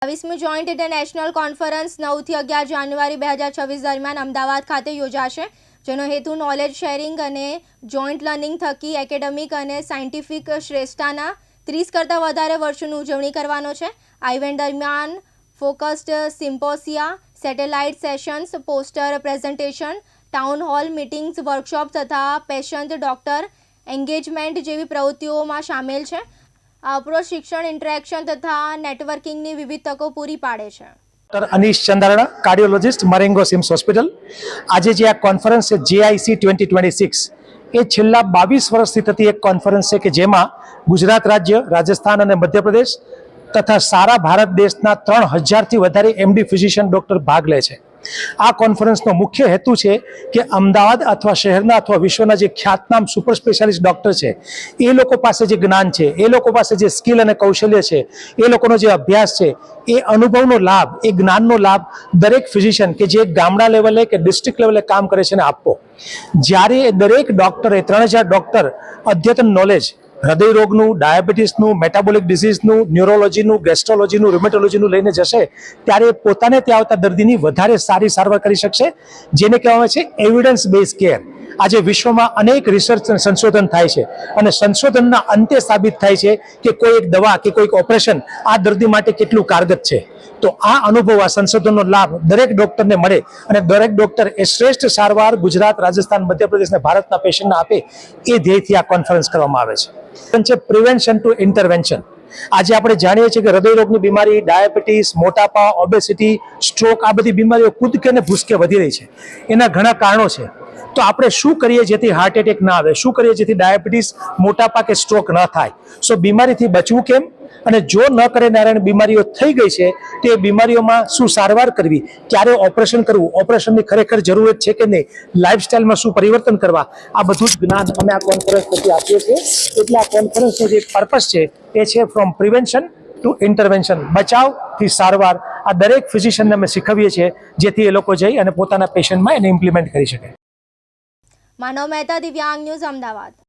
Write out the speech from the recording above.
22મી joint international conference 9 થી 11 જાન્યુઆરી 2026 દરમિયાન અમદાવાદ ખાતે યોજાશે, જેનો હેતુ નોલેજ શેરિંગ અને જોઈન્ટ લર્નિંગ થકી એકેડેમિક અને સાયન્ટિફિક શ્રેષ્ઠતાના 30 કરતાં વધારે વર્ષોની ઉજવણી કરવાનો છે। આ ઇવેન્ટ દરમિયાન focused symposia, satellite sessions, poster presentation, town hall meetings, workshop તથા પેશન્ટ ડોક્ટર એન્ગેજમેન્ટ જેવી પ્રવૃત્તિઓમાં સામેલ છે। આ ઉપરોક્ત શિક્ષણ, ઇન્ટરેક્શન તથા નેટવર્કિંગની વિવિધ તકો પૂરી પાડે છે। Doctor Anish Chandarana, cardiologist, Marengo CIMS hospital. આજે જે આ કોન્ફરન્સ છે JIC 2026 એ છેલ્લા 22 વર્ષથી થતી એક કોન્ફરન્સ છે કે જેમાં ગુજરાત રાજ્ય, રાજસ્થાન અને મધ્યપ્રદેશ તથા સારા ભારત દેશના 3000થી વધારે MD ફિઝિશિયન ડૉક્ટર ભાગ લે છે। આ કોન્ફરન્સનો મુખ્ય હેતુ છે કે અમદાવાદ અથવા શહેરના અથવા વિશ્વના જે ખ્યાતનામ સુપર સ્પેશિયાલિસ્ટ ડૉક્ટર છે એ લોકો પાસે જે જ્ઞાન છે, એ લોકો પાસે જે સ્કિલ અને કૌશલ્ય છે, એ લોકોનો જે અભ્યાસ છે, એ અનુભવનો લાભ, એ જ્ઞાનનો લાભ દરેક ફિઝિશિયન કે જે ગામડા લેવલે કે ડિસ્ટ્રિક્ટ લેવલે કામ કરે છે ને આપવો। જ્યારે દરેક ડૉક્ટરે 3000 ડૉક્ટર અદ્યતન નોલેજ હૃદય રોગનું, ડાયાબિટીસનું, મેટાબોલિક ડિઝીઝનું, ન્યુરોલોજીનું, ગેસ્ટ્રોલોજીનું, રુમેટોલોજીનું લઈને જશે ત્યારે પોતાને ત્યાં આવતા દર્દીની વધારે સારી સારવાર કરી શકશે, જેને કહેવામાં છે એવિડન્સ બેઝ કેર। આજે વિશ્વમાં અનેક રિસર્ચ અને સંશોધન થાય છે અને સંશોધનના અંતે સાબિત થાય છે કે કોઈ એક દવા કે કોઈક ઓપરેશન આ દર્દી માટે કેટલું કારગત છે। તો આ અનુભવ, આ સંશોધનનો લાભ દરેક ડૉક્ટરને મળે અને દરેક ડૉક્ટર એ શ્રેષ્ઠ સારવાર ગુજરાત, રાજસ્થાન, મધ્યપ્રદેશ અને ભારતના પેશન્ટને આપે, એ ધ્યેયથી આ કોન્ફરન્સ કરવામાં આવે છે। Prevention to intervention. આજે આપણે જાણીએ છીએ કે હૃદયરોગની બીમારી, ડાયાબિટીસ, મોટાપા, ઓબેસિટી, સ્ટ્રોક, આ બધી બીમારીઓ કૂદકે ને ભૂસકે વધી રહી છે। એના ઘણા કારણો છે। તો આપણે શું કરીએ જેથી હાર્ટ એટેક ના આવે, શું કરીએ જેથી ડાયાબિટીસ, મોટાપા કે સ્ટ્રોક ન થાય? સો બીમારીથી બચવું કેમ, અને જો ન કરે નારાયણ બીમારીઓ થઈ ગઈ છે તો એ બીમારીઓમાં શું સારવાર કરવી, ક્યારે ઓપરેશન કરવું, ઓપરેશનની ખરેખર જરૂરત છે કે નહીં, લાઇફસ્ટાઇલમાં શું પરિવર્તન કરવા, આ બધું જ જ્ઞાન અમે આ કોન્ફરન્સ પછી આપીએ છીએ। એટલે આ કોન્ફરન્સનો જે પર્પસ છે એ છે ફ્રોમ પ્રિવેન્શન ટુ ઇન્ટરવેન્શન, બચાવથી સારવાર। આ દરેક ફિઝિશિયનને અમે શીખવીએ છીએ જેથી એ લોકો જઈ અને પોતાના પેશન્ટમાં એને ઇમ્પ્લિમેન્ટ કરી શકે। માનવ મહેતા, દિવ્યાંગ ન્યૂઝ, અમદાવાદ।